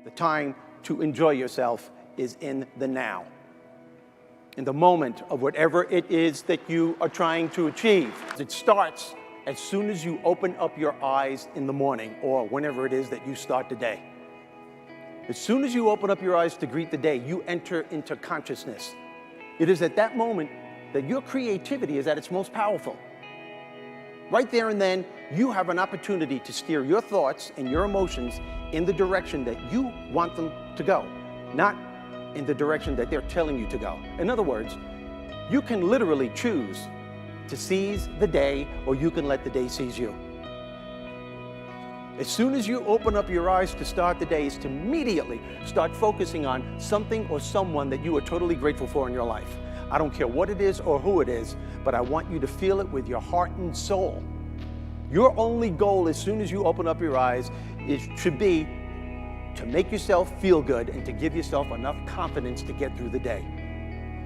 The time to enjoy yourself is in the now, in the moment of whatever it is that you are trying to achieve. It starts as soon as you open up your eyes in the morning or whenever it is that you start the day. As soon as you open up your eyes to greet the day, you enter into consciousness. It is at that moment that your creativity is at its most powerful. Right there and then, you have an opportunity to steer your thoughts and your emotions in the direction that you want them to go, not in the direction that they're telling you to go. In other words, you can literally choose to seize the day, or you can let the day seize you. As soon as you open up your eyes to start the day, is to immediately start focusing on something or someone that you are totally grateful for in your life. I don't care what it is or who it is, but I want you to feel it with your heart and soul. Your only goal as soon as you open up your eyes should be to make yourself feel good and to give yourself enough confidence to get through the day.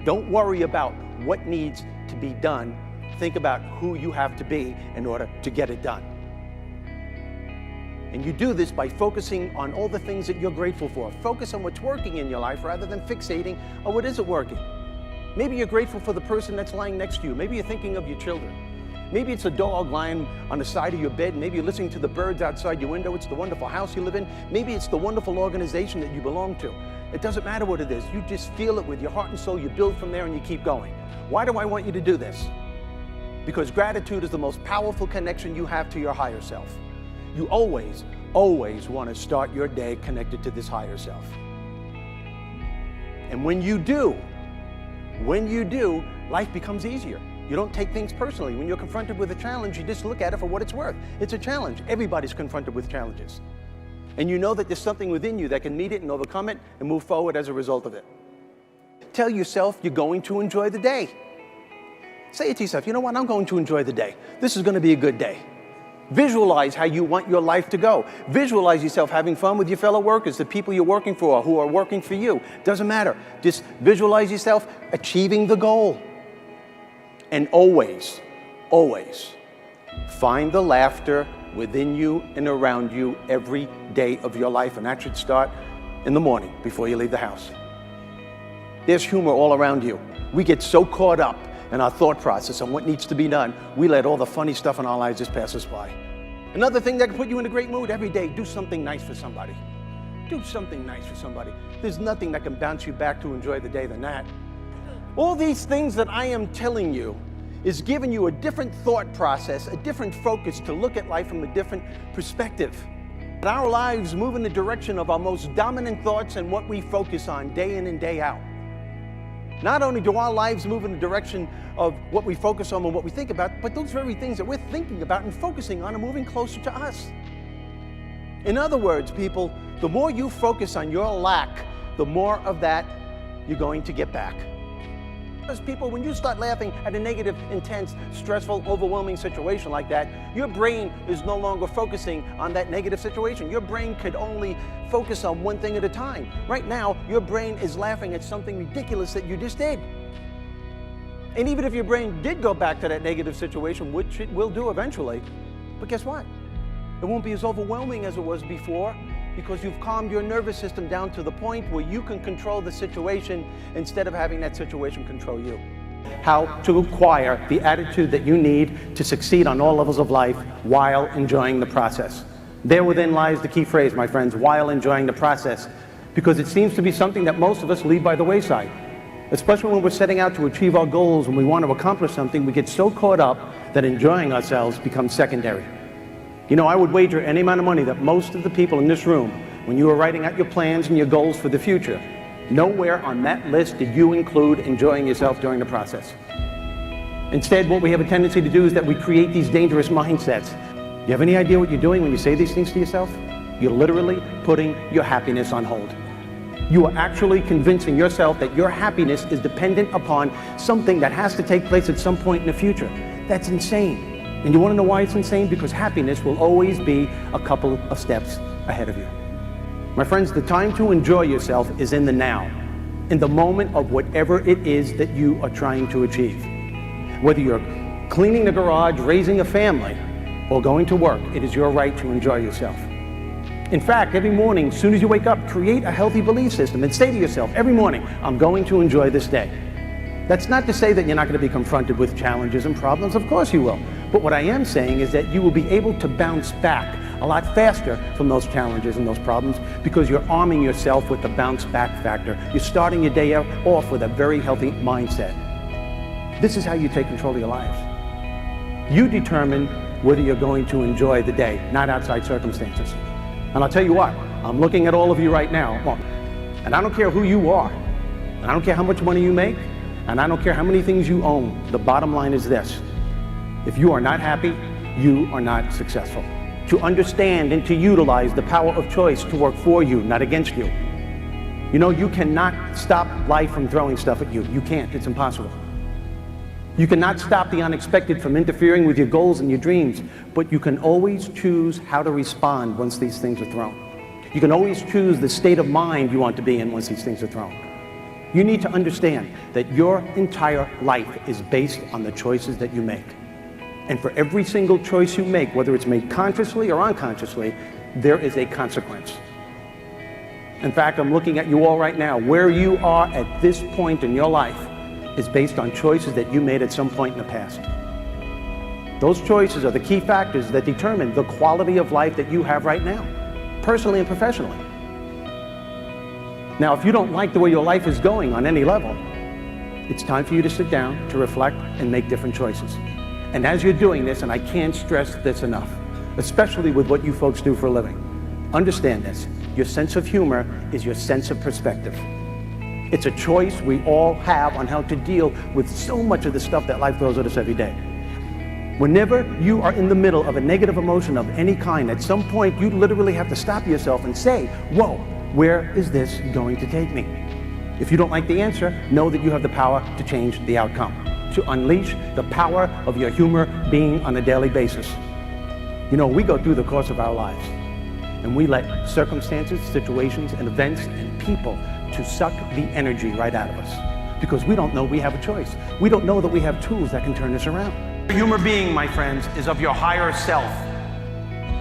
Don't worry about what needs to be done. Think about who you have to be in order to get it done. And you do this by focusing on all the things that you're grateful for. Focus on what's working in your life rather than fixating on what isn't working. Maybe you're grateful for the person that's lying next to you. Maybe you're thinking of your children. Maybe it's a dog lying on the side of your bed. Maybe you're listening to the birds outside your window. It's the wonderful house you live in. Maybe it's the wonderful organization that you belong to. It doesn't matter what it is. You just feel it with your heart and soul. You build from there and you keep going. Why do I want you to do this? Because gratitude is the most powerful connection you have to your higher self. You always, always want to start your day connected to this higher self. And when you do, life becomes easier. You don't take things personally. When you're confronted with a challenge, you just look at it for what it's worth. It's a challenge. Everybody's confronted with challenges. And you know that there's something within you that can meet it and overcome it and move forward as a result of it. Tell yourself you're going to enjoy the day. Say it to yourself, you know what, I'm going to enjoy the day. This is going to be a good day. Visualize how you want your life to go. Visualize yourself having fun with your fellow workers, the people you're working for, who are working for you. Doesn't matter. Just visualize yourself achieving the goal. And always, always find the laughter within you and around you every day of your life. And that should start in the morning before you leave the house. There's humor all around you. We get so caught up in our thought process on what needs to be done, we let all the funny stuff in our lives just pass us by. Another thing that can put you in a great mood every day, do something nice for somebody. Do something nice for somebody. There's nothing that can bounce you back to enjoy the day than that. All these things that I am telling you is giving you a different thought process, a different focus to look at life from a different perspective. Our lives move in the direction of our most dominant thoughts and what we focus on day in and day out. Not only do our lives move in the direction of what we focus on and what we think about, but those very things that we're thinking about and focusing on are moving closer to us. In other words, people, the more you focus on your lack, the more of that you're going to get back. Because people, when you start laughing at a negative, intense, stressful, overwhelming situation like that, your brain is no longer focusing on that negative situation. Your brain could only focus on one thing at a time. Right now, your brain is laughing at something ridiculous that you just did. And even if your brain did go back to that negative situation, which it will do eventually, but guess what? It won't be as overwhelming as it was before, because you've calmed your nervous system down to the point where you can control the situation instead of having that situation control you. How to acquire the attitude that you need to succeed on all levels of life while enjoying the process. There within lies the key phrase, my friends, while enjoying the process, because it seems to be something that most of us leave by the wayside. Especially when we're setting out to achieve our goals and we want to accomplish something, we get so caught up that enjoying ourselves becomes secondary. You know, I would wager any amount of money that most of the people in this room, when you were writing out your plans and your goals for the future, nowhere on that list did you include enjoying yourself during the process. Instead, what we have a tendency to do is that we create these dangerous mindsets. You have any idea what you're doing when you say these things to yourself? You're literally putting your happiness on hold. You are actually convincing yourself that your happiness is dependent upon something that has to take place at some point in the future. That's insane. And you want to know why it's insane? Because happiness will always be a couple of steps ahead of you. My friends, the time to enjoy yourself is in the now, in the moment of whatever it is that you are trying to achieve. Whether you're cleaning the garage, raising a family, or going to work, it is your right to enjoy yourself. In fact, every morning, as soon as you wake up, create a healthy belief system and say to yourself every morning, I'm going to enjoy this day. That's not to say that you're not going to be confronted with challenges and problems. Of course you will. But what I am saying is that you will be able to bounce back a lot faster from those challenges and those problems because you're arming yourself with the bounce back factor. You're starting your day off with a very healthy mindset. This is how you take control of your lives. You determine whether you're going to enjoy the day, not outside circumstances. And I'll tell you what, I'm looking at all of you right now, and I don't care who you are, and I don't care how much money you make, and I don't care how many things you own. The bottom line is this: if you are not happy, you are not successful. To understand and to utilize the power of choice to work for you, not against you. You know, you cannot stop life from throwing stuff at you. You can't, it's impossible. You cannot stop the unexpected from interfering with your goals and your dreams, but you can always choose how to respond once these things are thrown. You can always choose the state of mind you want to be in once these things are thrown. You need to understand that your entire life is based on the choices that you make. And for every single choice you make, whether it's made consciously or unconsciously, there is a consequence. In fact, I'm looking at you all right now. Where you are at this point in your life is based on choices that you made at some point in the past. Those choices are the key factors that determine the quality of life that you have right now, personally and professionally. Now, if you don't like the way your life is going on any level, it's time for you to sit down, to reflect, and make different choices. And as you're doing this, and I can't stress this enough, especially with what you folks do for a living, understand this: your sense of humor is your sense of perspective. It's a choice we all have on how to deal with so much of the stuff that life throws at us every day. Whenever you are in the middle of a negative emotion of any kind, at some point you literally have to stop yourself and say, whoa, where is this going to take me? If you don't like the answer, know that you have the power to change the outcome, to unleash the power of your humor being on a daily basis. You know, we go through the course of our lives, and we let circumstances, situations, and events and people to suck the energy right out of us because we don't know we have a choice. We don't know that we have tools that can turn this around. Humor being, my friends, is of your higher self.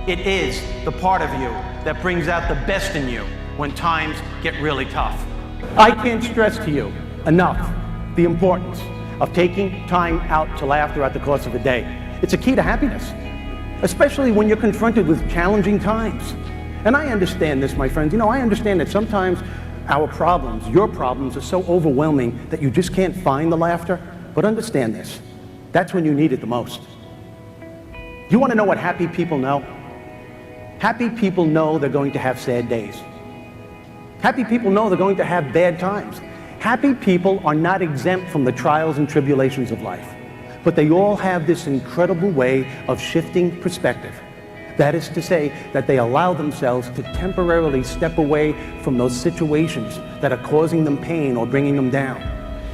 It is the part of you that brings out the best in you when times get really tough. I can't stress to you enough the importance of taking time out to laugh throughout the course of the day. It's a key to happiness, especially when you're confronted with challenging times. And I understand this, my friends. You know, I understand that sometimes our problems, your problems, are so overwhelming that you just can't find the laughter. But understand this: that's when you need it the most. You want to know what happy people know? Happy people know they're going to have sad days. Happy people know they're going to have bad times. Happy people are not exempt from the trials and tribulations of life, but they all have this incredible way of shifting perspective. That is to say that they allow themselves to temporarily step away from those situations that are causing them pain or bringing them down.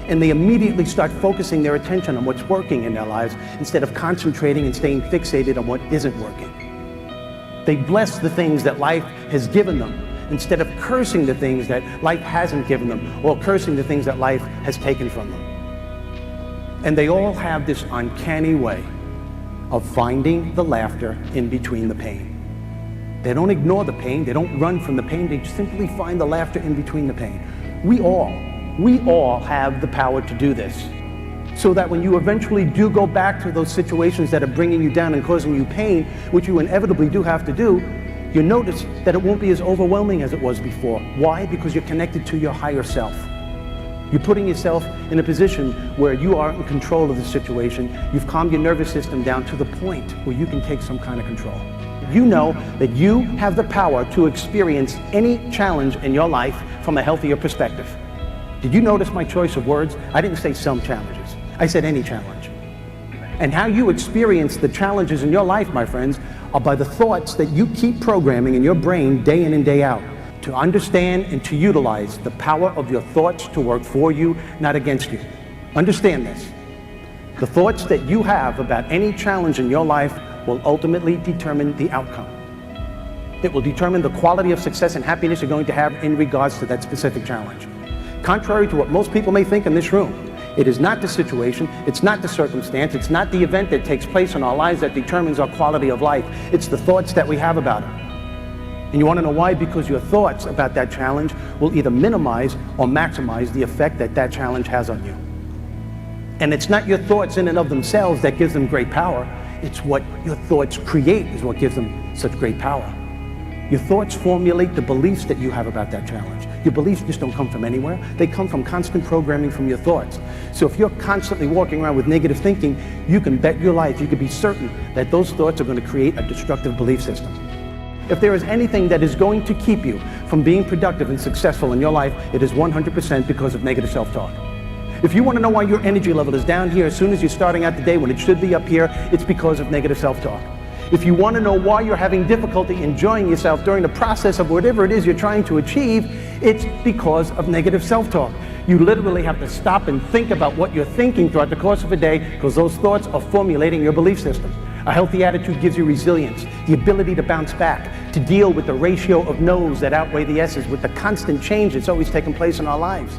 And they immediately start focusing their attention on what's working in their lives instead of concentrating and staying fixated on what isn't working. They bless the things that life has given them instead of cursing the things that life hasn't given them or cursing the things that life has taken from them. And they all have this uncanny way of finding the laughter in between the pain. They don't ignore the pain, they don't run from the pain, they simply find the laughter in between the pain. We all have the power to do this, so that when you eventually do go back to those situations that are bringing you down and causing you pain, which you inevitably do have to do, you notice that it won't be as overwhelming as it was before. Why? Because you're connected to your higher self. You're putting yourself in a position where you are in control of the situation. You've calmed your nervous system down to the point where you can take some kind of control. You know that you have the power to experience any challenge in your life from a healthier perspective. Did you notice my choice of words? I didn't say some challenges. I said any challenge. And how you experience the challenges in your life, my friends, are by the thoughts that you keep programming in your brain day in and day out. To understand and to utilize the power of your thoughts to work for you, not against you. Understand this. The thoughts that you have about any challenge in your life will ultimately determine the outcome. It will determine the quality of success and happiness you're going to have in regards to that specific challenge. Contrary to what most people may think in this room, it is not the situation, it's not the circumstance, it's not the event that takes place in our lives that determines our quality of life. It's the thoughts that we have about it. And you want to know why? Because your thoughts about that challenge will either minimize or maximize the effect that that challenge has on you. And it's not your thoughts in and of themselves that gives them great power. It's what your thoughts create is what gives them such great power. Your thoughts formulate the beliefs that you have about that challenge. Your beliefs just don't come from anywhere. They come from constant programming from your thoughts. So if you're constantly walking around with negative thinking, you can bet your life, you can be certain that those thoughts are going to create a destructive belief system. If there is anything that is going to keep you from being productive and successful in your life, it is 100% because of negative self-talk. If you want to know why your energy level is down here as soon as you're starting out the day when it should be up here, it's because of negative self-talk. If you want to know why you're having difficulty enjoying yourself during the process of whatever it is you're trying to achieve, it's because of negative self-talk. You literally have to stop and think about what you're thinking throughout the course of a day, because those thoughts are formulating your belief system. A healthy attitude gives you resilience, the ability to bounce back, to deal with the ratio of no's that outweigh the yeses, with the constant change that's always taking place in our lives.